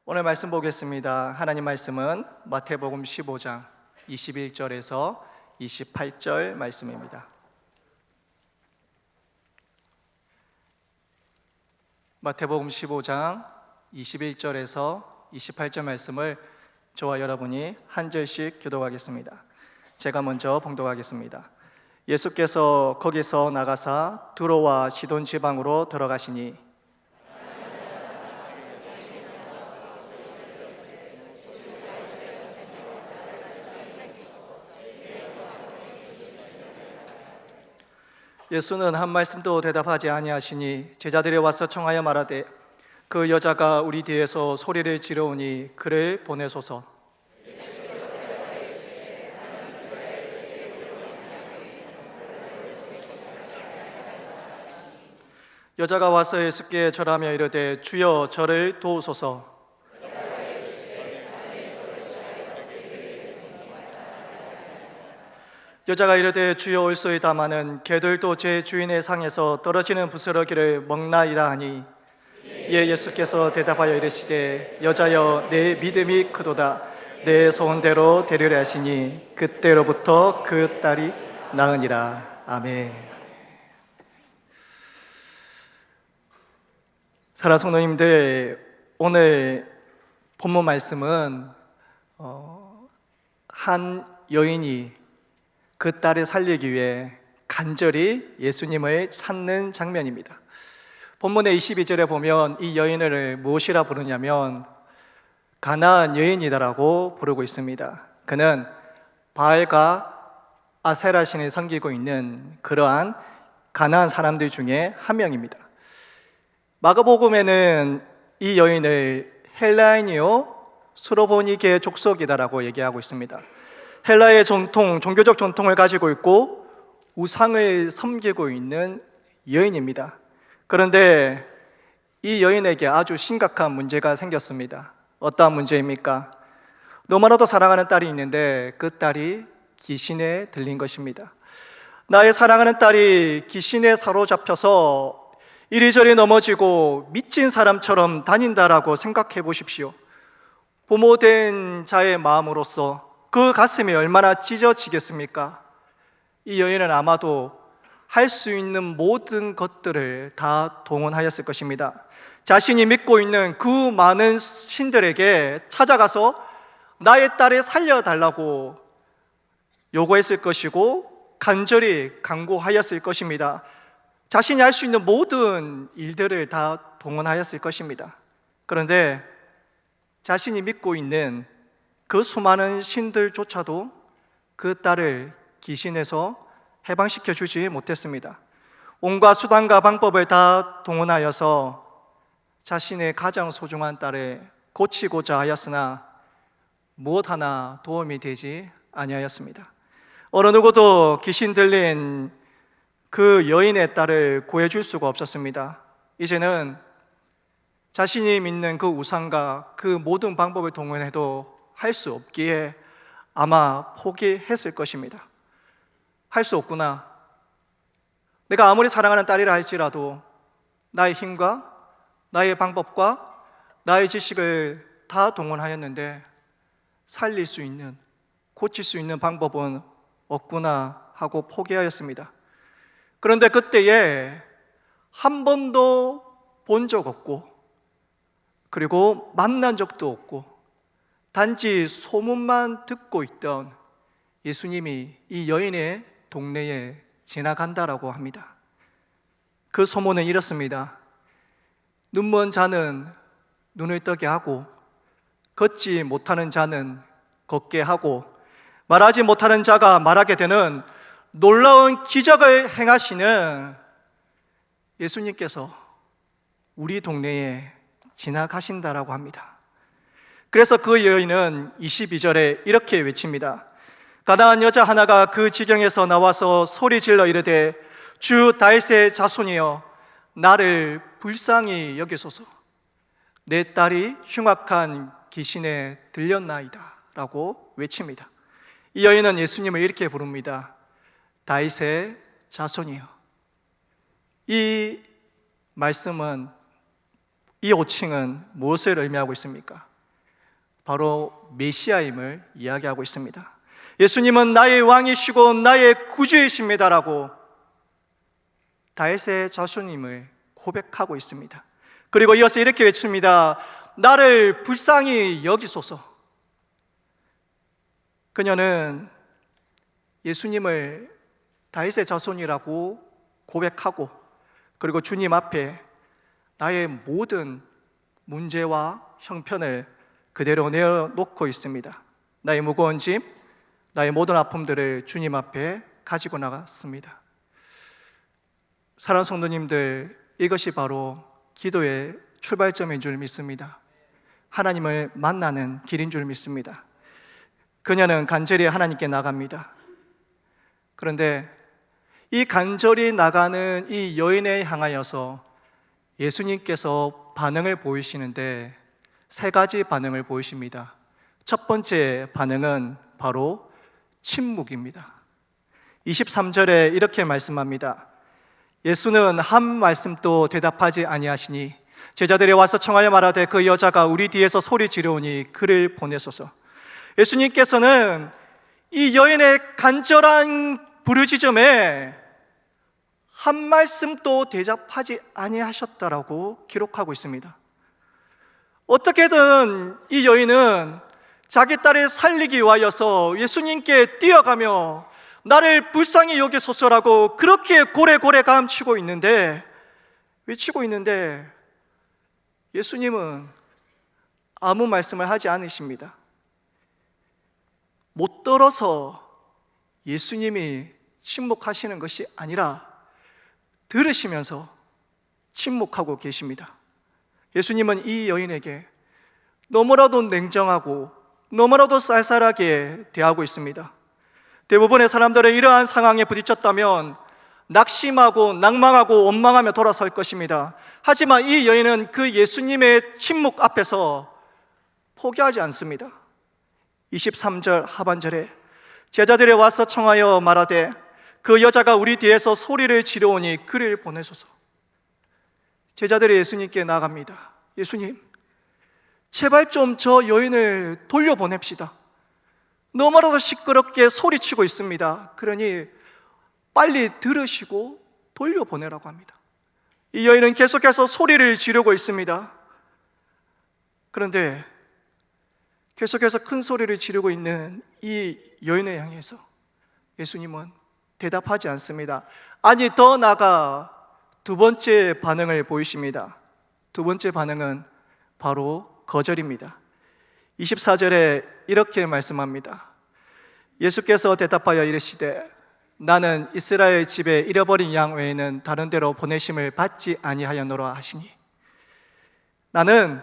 오늘 말씀 보겠습니다. 하나님 말씀은 마태복음 15장 21절에서 28절 말씀입니다. 마태복음 15장 21절에서 28절 말씀을 저와 여러분이 한 절씩 교독하겠습니다. 제가 먼저 봉독하겠습니다. 예수께서 거기서 나가사 두로와 시돈 지방으로 들어가시니 예수는 한 말씀도 대답하지 아니하시니 제자들이 와서 청하여 말하되 그 여자가 우리 뒤에서 소리를 지르오니 그를 보내소서. 여자가 와서 예수께 절하며 이르되 주여 저를 도우소서. 여자가 이르되 주여 올소이다마는 개들도 제 주인의 상에서 떨어지는 부스러기를 먹나이다 하니 이에 예수께서 대답하여 이르시되 여자여 내 믿음이 크도다 내 소원대로 되리라 하시니 그때로부터 그 딸이 나으니라. 아멘. 사랑하는 성도님들, 오늘 본문 말씀은 한 여인이 그 딸을 살리기 위해 간절히 예수님을 찾는 장면입니다. 본문의 22절에 보면 이 여인을 무엇이라 부르냐면 가나안 여인이다라고 부르고 있습니다. 그는 바알과 아세라 신을 섬기고 있는 그러한 가나안 사람들 중에 한 명입니다. 마가복음에는 이 여인을 헬라인이요 수로보니게 족속이다라고 얘기하고 있습니다. 헬라의 종교적 전통을 가지고 있고 우상을 섬기고 있는 여인입니다. 그런데 이 여인에게 아주 심각한 문제가 생겼습니다. 어떠한 문제입니까? 너무나도 사랑하는 딸이 있는데 그 딸이 귀신에 들린 것입니다. 나의 사랑하는 딸이 귀신에 사로잡혀서 이리저리 넘어지고 미친 사람처럼 다닌다라고 생각해 보십시오. 부모된 자의 마음으로서 그 가슴이 얼마나 찢어지겠습니까? 이 여인은 아마도 할 수 있는 모든 것들을 다 동원하였을 것입니다. 자신이 믿고 있는 그 많은 신들에게 찾아가서 나의 딸을 살려달라고 요구했을 것이고 간절히 간구하였을 것입니다. 자신이 할 수 있는 모든 일들을 다 동원하였을 것입니다. 그런데 자신이 믿고 있는 그 수많은 신들조차도 그 딸을 귀신에서 해방시켜 주지 못했습니다. 온갖 수단과 방법을 다 동원하여서 자신의 가장 소중한 딸을 고치고자 하였으나 무엇 하나 도움이 되지 아니하였습니다. 어느 누구도 귀신 들린 그 여인의 딸을 구해줄 수가 없었습니다. 이제는 자신이 믿는 그 우상과 그 모든 방법을 동원해도 할 수 없기에 아마 포기했을 것입니다. 할 수 없구나. 내가 아무리 사랑하는 딸이라 할지라도 나의 힘과 나의 방법과 나의 지식을 다 동원하였는데 살릴 수 있는, 고칠 수 있는 방법은 없구나 하고 포기하였습니다. 그런데 그때에 한 번도 본 적 없고 그리고 만난 적도 없고 단지 소문만 듣고 있던 예수님이 이 여인의 동네에 지나간다라고 합니다. 그 소문은 이렇습니다. 눈먼 자는 눈을 뜨게 하고 걷지 못하는 자는 걷게 하고 말하지 못하는 자가 말하게 되는 놀라운 기적을 행하시는 예수님께서 우리 동네에 지나가신다라고 합니다. 그래서 그 여인은 22절에 이렇게 외칩니다. 가나안 여자 하나가 그 지경에서 나와서 소리질러 이르되 주 다윗의 자손이여 나를 불쌍히 여기소서. 내 딸이 흉악한 귀신에 들렸나이다 라고 외칩니다. 이 여인은 예수님을 이렇게 부릅니다. 다윗의 자손이여. 이 말씀은, 이 호칭은 무엇을 의미하고 있습니까? 바로 메시아임을 이야기하고 있습니다. 예수님은 나의 왕이시고 나의 구주이십니다라고 다윗의 자손임을 고백하고 있습니다. 그리고 이어서 이렇게 외칩니다. 나를 불쌍히 여기소서. 그녀는 예수님을 다윗의 자손이라고 고백하고, 그리고 주님 앞에 나의 모든 문제와 형편을 그대로 내어놓고 있습니다. 나의 무거운 짐, 나의 모든 아픔들을 주님 앞에 가지고 나갔습니다. 사랑하는 성도님들, 이것이 바로 기도의 출발점인 줄 믿습니다. 하나님을 만나는 길인 줄 믿습니다. 그녀는 간절히 하나님께 나갑니다. 그런데 이 간절히 나가는 이 여인에 향하여서 예수님께서 반응을 보이시는데 세 가지 반응을 보이십니다. 첫 번째 반응은 바로 침묵입니다. 23절에 이렇게 말씀합니다. 예수는 한 말씀도 대답하지 아니하시니 제자들이 와서 청하여 말하되 그 여자가 우리 뒤에서 소리 지르오니 그를 보내소서. 예수님께서는 이 여인의 간절한 부르짖음에 한 말씀도 대답하지 아니하셨다라고 기록하고 있습니다. 어떻게든 이 여인은 자기 딸을 살리기 위하여서 예수님께 뛰어가며 나를 불쌍히 여기소서라고 그렇게 고래고래 외치고 있는데 예수님은 아무 말씀을 하지 않으십니다. 못 들어서 예수님이 침묵하시는 것이 아니라 들으시면서 침묵하고 계십니다. 예수님은 이 여인에게 너무나도 냉정하고 너무나도 쌀쌀하게 대하고 있습니다. 대부분의 사람들은 이러한 상황에 부딪혔다면 낙심하고 낭망하고 원망하며 돌아설 것입니다. 하지만 이 여인은 그 예수님의 침묵 앞에서 포기하지 않습니다. 23절 하반절에 제자들이 와서 청하여 말하되 그 여자가 우리 뒤에서 소리를 지르오니 그를 보내소서. 제자들이 예수님께 나갑니다. 예수님, 제발 좀 저 여인을 돌려보냅시다. 너무나도 시끄럽게 소리치고 있습니다. 그러니 빨리 들으시고 돌려보내라고 합니다. 이 여인은 계속해서 소리를 지르고 있습니다. 그런데 계속해서 큰 소리를 지르고 있는 이 여인을 향해서 예수님은 대답하지 않습니다. 아니, 더 나아가 두 번째 반응을 보이십니다. 두 번째 반응은 바로 거절입니다. 24절에 이렇게 말씀합니다. 예수께서 대답하여 이르시되 나는 이스라엘 집에 잃어버린 양 외에는 다른 데로 보내심을 받지 아니하였노라 하시니, 나는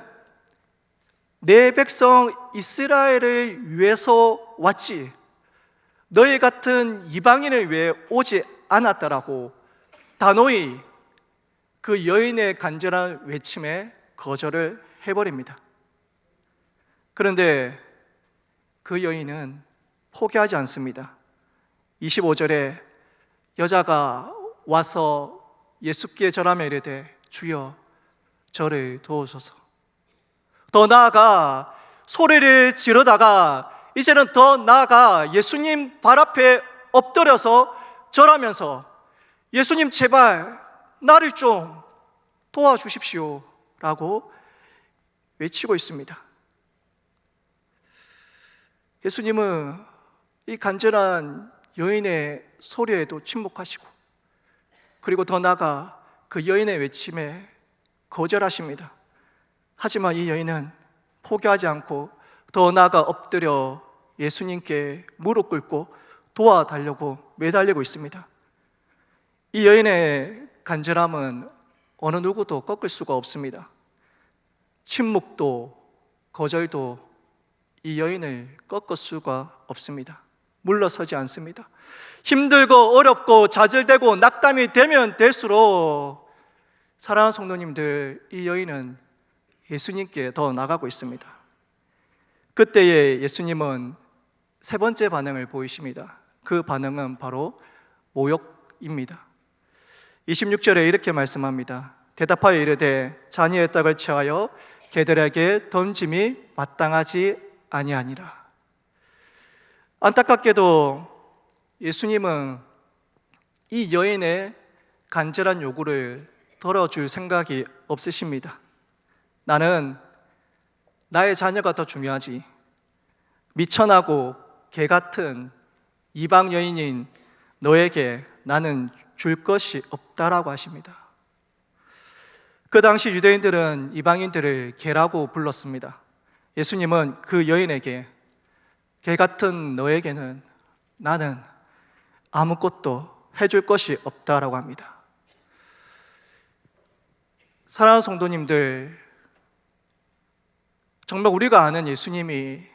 내 백성 이스라엘을 위해서 왔지 너희 같은 이방인을 위해 오지 않았다라고 단호히 그 여인의 간절한 외침에 거절을 해버립니다. 그런데 그 여인은 포기하지 않습니다. 25절에 여자가 와서 예수께 절하며 이르되 주여 저를 도우소서. 더 나아가 소리를 지르다가 이제는 더 나아가 예수님 발 앞에 엎드려서 절하면서 예수님 제발 나를 좀 도와주십시오 라고 외치고 있습니다. 예수님은 이 간절한 여인의 소리에도 침묵하시고, 그리고 더 나아가 그 여인의 외침에 거절하십니다. 하지만 이 여인은 포기하지 않고 더 나아가 엎드려 예수님께 무릎 꿇고 도와달라고 매달리고 있습니다. 이 여인의 간절함은 어느 누구도 꺾을 수가 없습니다. 침묵도 거절도 이 여인을 꺾을 수가 없습니다. 물러서지 않습니다. 힘들고 어렵고 좌절되고 낙담이 되면 될수록 사랑하는 성도님들, 이 여인은 예수님께 더 나가고 있습니다. 그때에 예수님은 세 번째 반응을 보이십니다. 그 반응은 바로 모욕입니다. 26절에 이렇게 말씀합니다. 대답하여 이르되 자녀의 떡을 취하여 개들에게 던짐이 마땅하지 아니하니라. 안타깝게도 예수님은 이 여인의 간절한 요구를 들어줄 생각이 없으십니다. 나는 나의 자녀가 더 중요하지, 미천하고 개 같은 이방 여인인 너에게 나는 줄 것이 없다라고 하십니다. 그 당시 유대인들은 이방인들을 개라고 불렀습니다. 예수님은 그 여인에게 개 같은 너에게는 나는 아무것도 해줄 것이 없다라고 합니다. 사랑하는 성도님들, 정말 우리가 아는 예수님이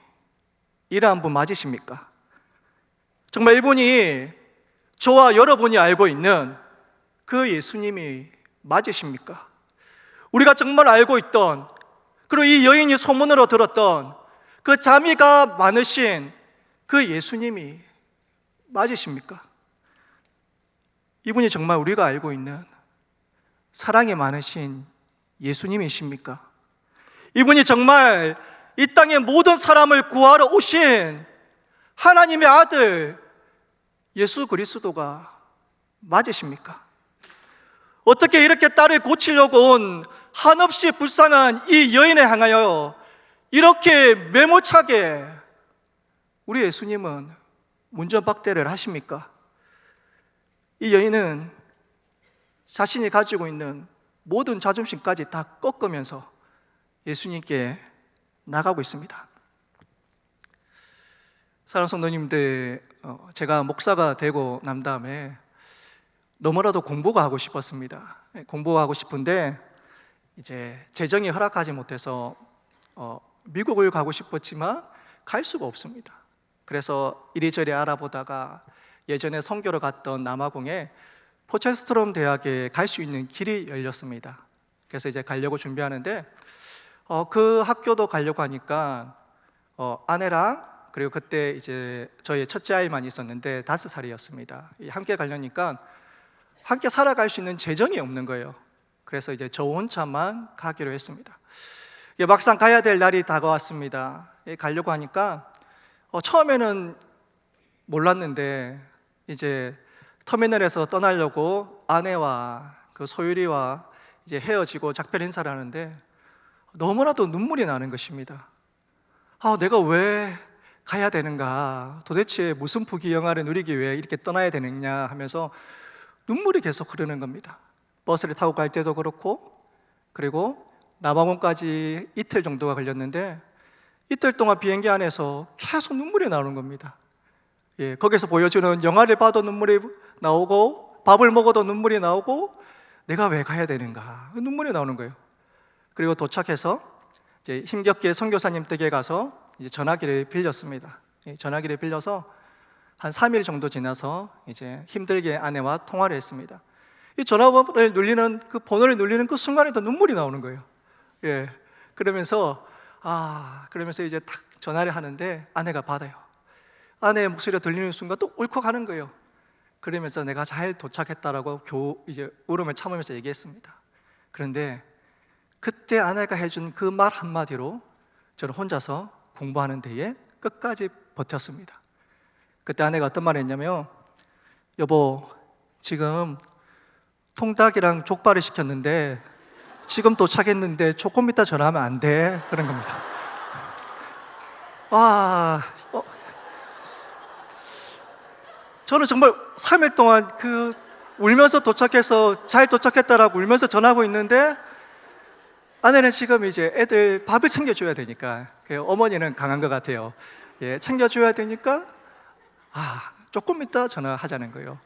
이러한 분 맞으십니까? 정말 이분이 저와 여러분이 알고 있는 그 예수님이 맞으십니까? 우리가 정말 알고 있던, 그리고 이 여인이 소문으로 들었던 그 자비가 많으신 그 예수님이 맞으십니까? 이분이 정말 우리가 알고 있는 사랑이 많으신 예수님이십니까? 이분이 정말 이 땅의 모든 사람을 구하러 오신 하나님의 아들 예수 그리스도가 맞으십니까? 어떻게 이렇게 딸을 고치려고 온 한없이 불쌍한 이 여인에 향하여 이렇게 매몰차게 우리 예수님은 문전박대를 하십니까? 이 여인은 자신이 가지고 있는 모든 자존심까지 다 꺾으면서 예수님께 나가고 있습니다. 사랑하는 성도님들, 제가 목사가 되고 난 다음에 너무나도 공부가 하고 싶었습니다. 공부가 하고 싶은데 이제 재정이 허락하지 못해서 미국을 가고 싶었지만 갈 수가 없습니다. 그래서 이리저리 알아보다가 예전에 선교를 갔던 남아공에 포체스트롬 대학에 갈 수 있는 길이 열렸습니다. 그래서 이제 가려고 준비하는데 그 학교도 가려고 하니까 아내랑 그리고 그때 이제 저희 첫째 아이만 있었는데 5살이었습니다. 함께 가려니까 함께 살아갈 수 있는 재정이 없는 거예요. 그래서 이제 저 혼자만 가기로 했습니다. 막상 가야 될 날이 다가왔습니다. 가려고 하니까 처음에는 몰랐는데 이제 터미널에서 떠나려고 아내와 그 소율이와 이제 헤어지고 작별 인사를 하는데 너무나도 눈물이 나는 것입니다. 내가 왜 가야 되는가? 도대체 무슨 부귀영화를 누리기 위해 이렇게 떠나야 되느냐 하면서 눈물이 계속 흐르는 겁니다. 버스를 타고 갈 때도 그렇고, 그리고 남아공까지 이틀 정도가 걸렸는데 이틀 동안 비행기 안에서 계속 눈물이 나오는 겁니다. 거기서 보여주는 영화를 봐도 눈물이 나오고 밥을 먹어도 눈물이 나오고 내가 왜 가야 되는가? 눈물이 나오는 거예요. 그리고 도착해서 이제 힘겹게 선교사님 댁에 가서 이제 전화기를 빌렸습니다. 전화기를 빌려서 한 3일 정도 지나서 이제 힘들게 아내와 통화를 했습니다. 이 전화번호를 눌리는 그 번호를 눌리는 그 순간에도 눈물이 나오는 거예요. 그러면서 이제 탁 전화를 하는데 아내가 받아요. 아내의 목소리가 들리는 순간 또 울컥하는 거예요. 그러면서 내가 잘 도착했다라고 이제 울음을 참으면서 얘기했습니다. 그런데 그때 아내가 해준 그 말 한마디로 저는 혼자서 공부하는 데에 끝까지 버텼습니다. 그때 아내가 어떤 말을 했냐면, 여보, 지금 통닭이랑 족발을 시켰는데 지금 도착했는데 조금 이따 전화하면 안 돼? 그런 겁니다. 저는 정말 3일 동안 울면서 도착해서 잘 도착했다라고 울면서 전화하고 있는데 아내는 지금 이제 애들 밥을 챙겨줘야 되니까, 어머니는 강한 것 같아요. 챙겨줘야 되니까 조금 이따 전화하자는 거예요.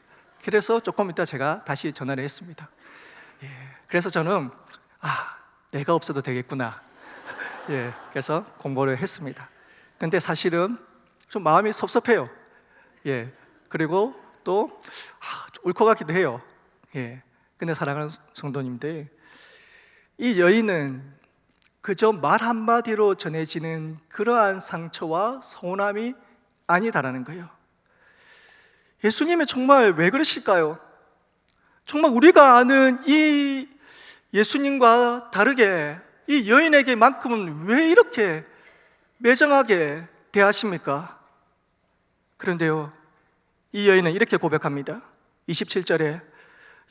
그래서 조금 이따 제가 다시 전화를 했습니다. 그래서 저는 내가 없어도 되겠구나. 그래서 공부를 했습니다. 근데 사실은 좀 마음이 섭섭해요. 그리고 또 울컥하기도 해요. 근데 사랑하는 성도님들, 이 여인은 그저 말 한마디로 전해지는 그러한 상처와 서운함이 아니다라는 거예요. 예수님이 정말 왜 그러실까요? 정말 우리가 아는 이 예수님과 다르게 이 여인에게만큼은 왜 이렇게 매정하게 대하십니까? 그런데요, 이 여인은 이렇게 고백합니다. 27절에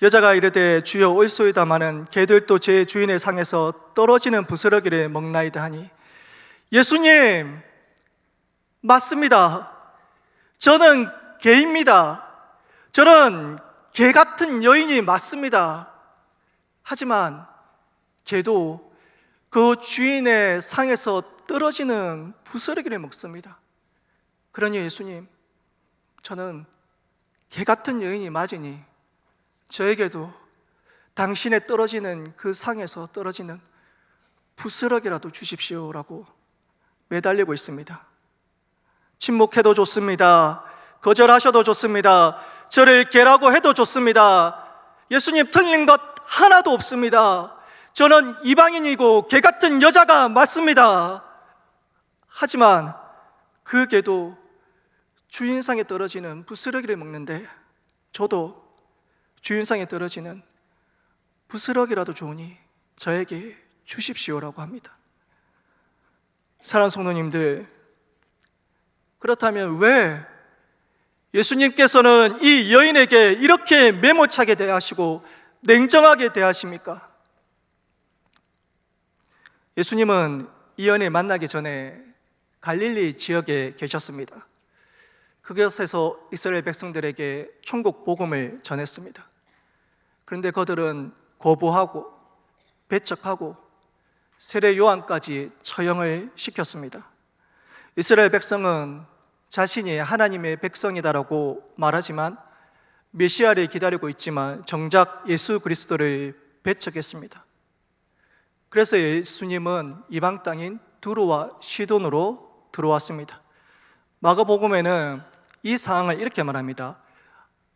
여자가 이르되 주여 올소이다마는 개들도 제 주인의 상에서 떨어지는 부스러기를 먹나이다 하니, 예수님, 맞습니다. 저는 개입니다. 저는 개 같은 여인이 맞습니다. 하지만 개도 그 주인의 상에서 떨어지는 부스러기를 먹습니다. 그러니 예수님, 저는 개 같은 여인이 맞으니 저에게도 당신의 떨어지는 그 상에서 떨어지는 부스러기라도 주십시오라고 매달리고 있습니다. 침묵해도 좋습니다. 거절하셔도 좋습니다. 저를 개라고 해도 좋습니다. 예수님, 틀린 것 하나도 없습니다. 저는 이방인이고 개 같은 여자가 맞습니다. 하지만 그 개도 주인상에 떨어지는 부스러기를 먹는데 저도 주인상에 떨어지는 부스러기라도 좋으니 저에게 주십시오라고 합니다. 사랑하는 성도님들, 그렇다면 왜 예수님께서는 이 여인에게 이렇게 매몰차게 대하시고 냉정하게 대하십니까? 예수님은 이 여인을 만나기 전에 갈릴리 지역에 계셨습니다. 그곳에서 이스라엘 백성들에게 천국 복음을 전했습니다. 그런데 그들은 거부하고 배척하고 세례 요한까지 처형을 시켰습니다. 이스라엘 백성은 자신이 하나님의 백성이다라고 말하지만 메시아를 기다리고 있지만 정작 예수 그리스도를 배척했습니다. 그래서 예수님은 이방 땅인 두로와 시돈으로 들어왔습니다. 마가복음에는 이 상황을 이렇게 말합니다.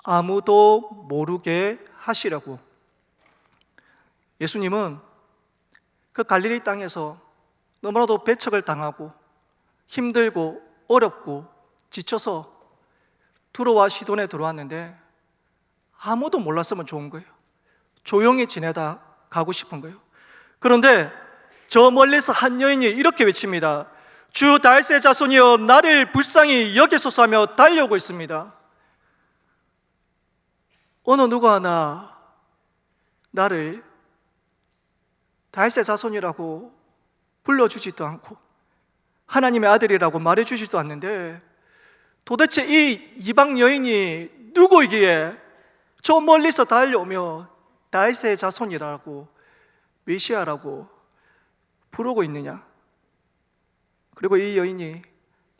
아무도 모르게 하시라고. 예수님은 그 갈릴리 땅에서 너무나도 배척을 당하고 힘들고 어렵고 지쳐서 두로와 시돈에 들어왔는데 아무도 몰랐으면 좋은 거예요. 조용히 지내다 가고 싶은 거예요. 그런데 저 멀리서 한 여인이 이렇게 외칩니다. 주 다윗의 자손이여 나를 불쌍히 여기소서 하며 달려오고 있습니다. 어느 누가 하나 나를 다윗의 자손이라고 불러주지도 않고 하나님의 아들이라고 말해주지도 않는데 도대체 이 이방 여인이 누구이기에 저 멀리서 달려오며 다윗의 자손이라고 메시아라고 부르고 있느냐? 그리고 이 여인이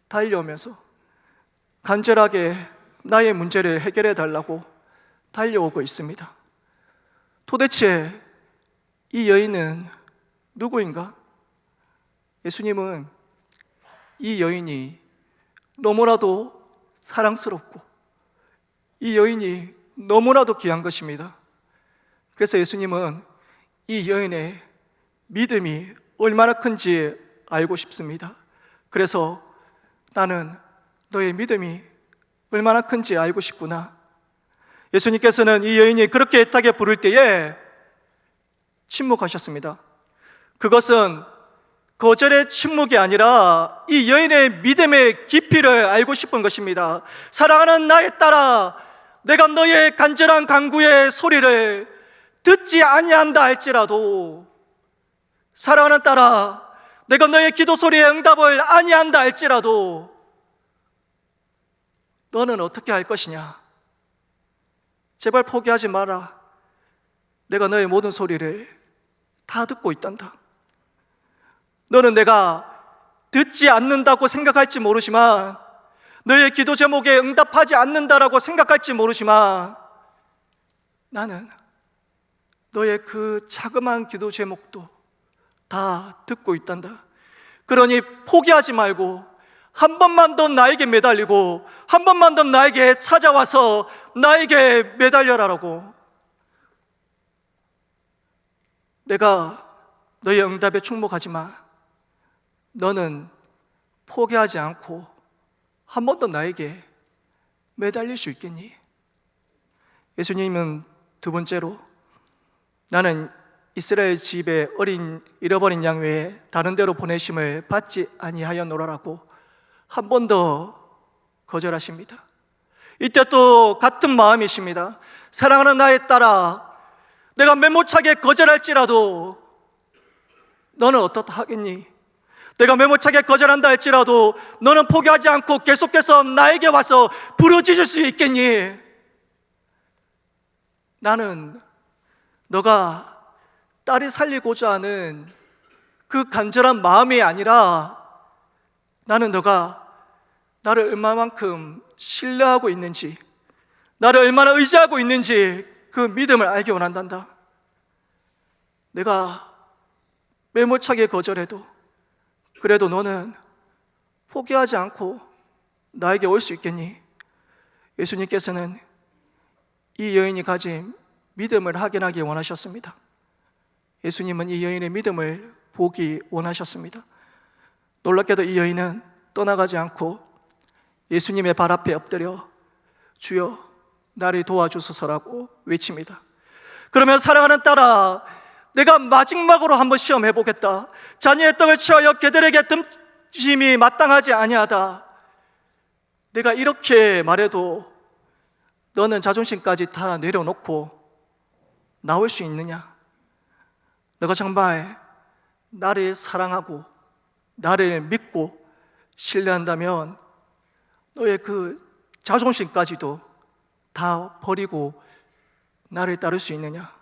달려오면서 간절하게 나의 문제를 해결해 달라고 달려오고 있습니다. 도대체 이 여인은 누구인가? 예수님은 이 여인이 너무나도 사랑스럽고 이 여인이 너무나도 귀한 것입니다. 그래서 예수님은 이 여인의 믿음이 얼마나 큰지 알고 싶습니다. 그래서 나는 너의 믿음이 얼마나 큰지 알고 싶구나. 예수님께서는 이 여인이 그렇게 애타게 부를 때에 침묵하셨습니다. 그것은 거절의 침묵이 아니라 이 여인의 믿음의 깊이를 알고 싶은 것입니다. 사랑하는 나의 딸아, 내가 너의 간절한 간구의 소리를 듣지 아니한다 할지라도, 사랑하는 딸아, 내가 너의 기도 소리에 응답을 아니한다 할지라도 너는 어떻게 할 것이냐? 제발 포기하지 마라. 내가 너의 모든 소리를 다 듣고 있단다. 너는 내가 듣지 않는다고 생각할지 모르지만, 너의 기도 제목에 응답하지 않는다라고 생각할지 모르지만, 나는 너의 그 자그마한 기도 제목도 다 듣고 있단다. 그러니 포기하지 말고 한 번만 더 나에게 매달리고 한 번만 더 나에게 찾아와서 나에게 매달려라라고. 내가 너의 응답에 충목하지만 너는 포기하지 않고 한 번 더 나에게 매달릴 수 있겠니? 예수님은 두 번째로 나는 이스라엘 집에 잃어버린 양 외에 다른 데로 보내심을 받지 아니하였노라라고 한 번 더 거절하십니다. 이때 또 같은 마음이십니다. 사랑하는 나의 딸아, 내가 매모차게 거절할지라도 너는 어떻다 하겠니? 내가 매모차게 거절한다 할지라도 너는 포기하지 않고 계속해서 나에게 와서 부르짖을 수 있겠니? 나는 너가 딸이 살리고자 하는 그 간절한 마음이 아니라 나는 너가 나를 얼마만큼 신뢰하고 있는지, 나를 얼마나 의지하고 있는지 그 믿음을 알기 원한단다. 내가 매몰차게 거절해도 그래도 너는 포기하지 않고 나에게 올 수 있겠니? 예수님께서는 이 여인이 가진 믿음을 확인하기 원하셨습니다. 예수님은 이 여인의 믿음을 보기 원하셨습니다. 놀랍게도 이 여인은 떠나가지 않고 예수님의 발 앞에 엎드려 주여 나를 도와주소서라고 외칩니다. 그러면 사랑하는 딸아, 내가 마지막으로 한번 시험해 보겠다. 자녀의 떡을 취하여 개들에게 뜸심이 마땅하지 아니하다. 내가 이렇게 말해도 너는 자존심까지 다 내려놓고 나올 수 있느냐? 너가 정말 나를 사랑하고 나를 믿고 신뢰한다면 너의 그 자존심까지도 다 버리고 나를 따를 수 있느냐?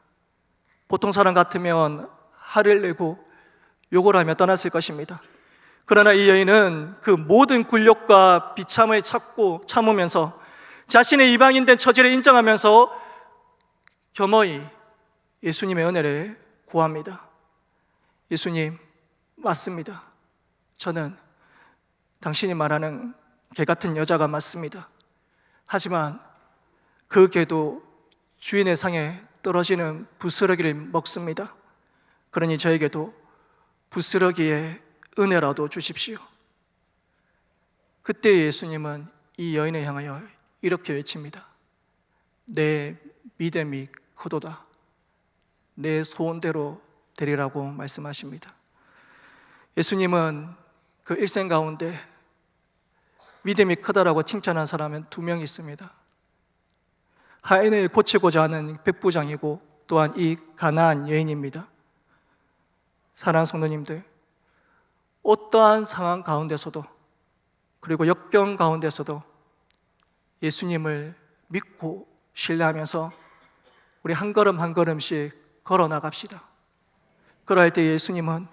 보통 사람 같으면 화를 내고 욕을 하며 떠났을 것입니다. 그러나 이 여인은 그 모든 굴욕과 비참을 참으면서 자신의 이방인된 처지를 인정하면서 겸허히 예수님의 은혜를 구합니다. 예수님, 맞습니다. 저는 당신이 말하는 개 같은 여자가 맞습니다. 하지만 그 개도 주인의 상에 떨어지는 부스러기를 먹습니다. 그러니 저에게도 부스러기의 은혜라도 주십시오. 그때 예수님은 이 여인을 향하여 이렇게 외칩니다. 내 믿음이 크도다. 내 소원대로 되리라고 말씀하십니다. 예수님은 그 일생 가운데 믿음이 크다라고 칭찬한 사람은 2명 있습니다. 하인을 고치고자 하는 백부장이고 또한 이 가나안 여인입니다. 사랑하는 성도님들, 어떠한 상황 가운데서도 그리고 역경 가운데서도 예수님을 믿고 신뢰하면서 우리 한 걸음 한 걸음씩 걸어 나갑시다. 그럴 때 예수님은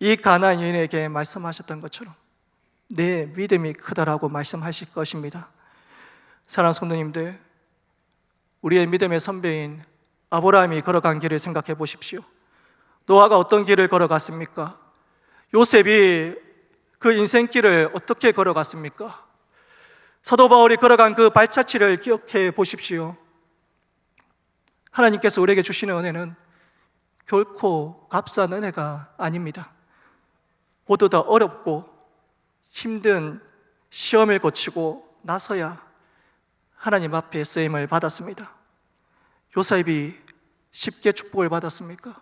이 가나안 여인에게 말씀하셨던 것처럼 내 믿음이 크다라고 말씀하실 것입니다. 사랑하는 성도님들, 우리의 믿음의 선배인 아브라함이 걸어간 길을 생각해 보십시오. 노아가 어떤 길을 걸어갔습니까? 요셉이 그 인생길을 어떻게 걸어갔습니까? 사도 바울이 걸어간 그 발자취를 기억해 보십시오. 하나님께서 우리에게 주시는 은혜는 결코 값싼 은혜가 아닙니다. 모두 다 어렵고 힘든 시험을 거치고 나서야 하나님 앞에 쓰임을 받았습니다. 요셉이 쉽게 축복을 받았습니까?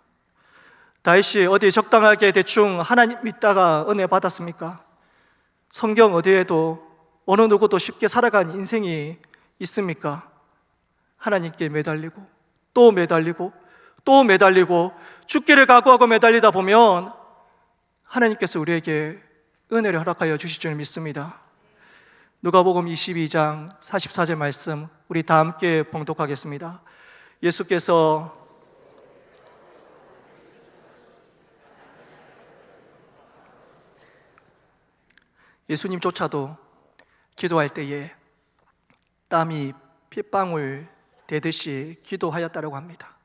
다윗이 어디 적당하게 대충 하나님 믿다가 은혜 받았습니까? 성경 어디에도 어느 누구도 쉽게 살아간 인생이 있습니까? 하나님께 매달리고 또 매달리고 또 매달리고 죽기를 각오하고 매달리다 보면 하나님께서 우리에게 은혜를 허락하여 주실 줄 믿습니다. 누가복음 22장 44절 말씀 우리 다 함께 봉독하겠습니다. 예수께서 예수님조차도 기도할 때에 땀이 핏방울 되듯이 기도하였다고 합니다.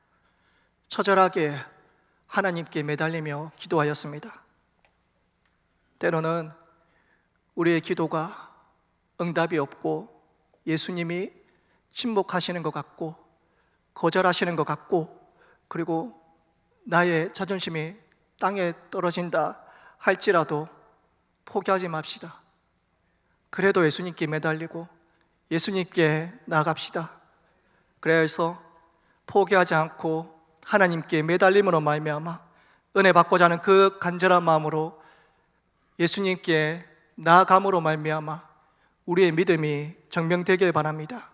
처절하게 하나님께 매달리며 기도하였습니다. 때로는 우리의 기도가 응답이 없고 예수님이 침묵하시는 것 같고 거절하시는 것 같고 그리고 나의 자존심이 땅에 떨어진다 할지라도 포기하지 맙시다. 그래도 예수님께 매달리고 예수님께 나아갑시다. 그래서 포기하지 않고 하나님께 매달림으로 말미암아 은혜 받고자 하는 그 간절한 마음으로 예수님께 나아감으로 말미암아 우리의 믿음이 증명되길 바랍니다.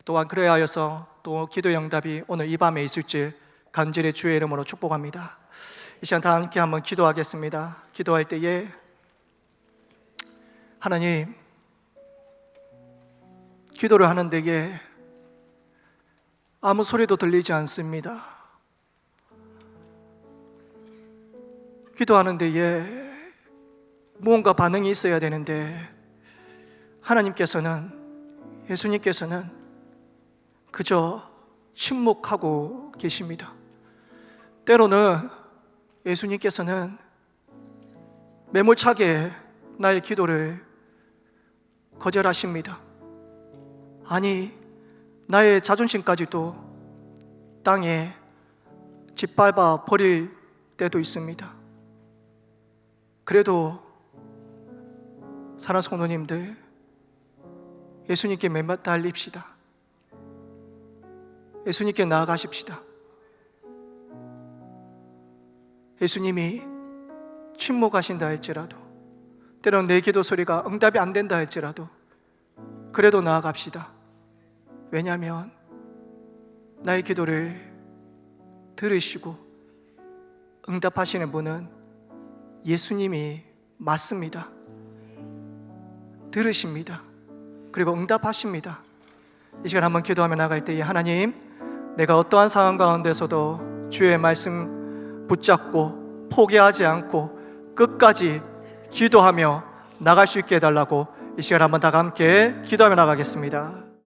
또한 그래야 하여서 또 기도 응답이 오늘 이 밤에 있을 줄 간절히 주의 이름으로 축복합니다. 이 시간 다 함께 한번 기도하겠습니다. 기도할 때에 하나님, 기도를 하는 데에 아무 소리도 들리지 않습니다. 기도하는 데에 무언가 반응이 있어야 되는데 하나님께서는, 예수님께서는 그저 침묵하고 계십니다. 때로는 예수님께서는 매몰차게 나의 기도를 거절하십니다. 아니, 나의 자존심까지도 땅에 짓밟아 버릴 때도 있습니다. 그래도 사랑하는 성도님들, 예수님께 매달립시다. 예수님께 나아가십시다. 예수님이 침묵하신다 할지라도, 때로는 내 기도 소리가 응답이 안 된다 할지라도 그래도 나아갑시다. 왜냐하면 나의 기도를 들으시고 응답하시는 분은 예수님이 맞습니다. 들으십니다. 그리고 응답하십니다. 이 시간 한번 기도하며 나갈 때에 하나님, 내가 어떠한 상황 가운데서도 주의 말씀 붙잡고 포기하지 않고 끝까지 기도하며 나갈 수 있게 해달라고 이 시간 한번 다 함께 기도하며 나가겠습니다.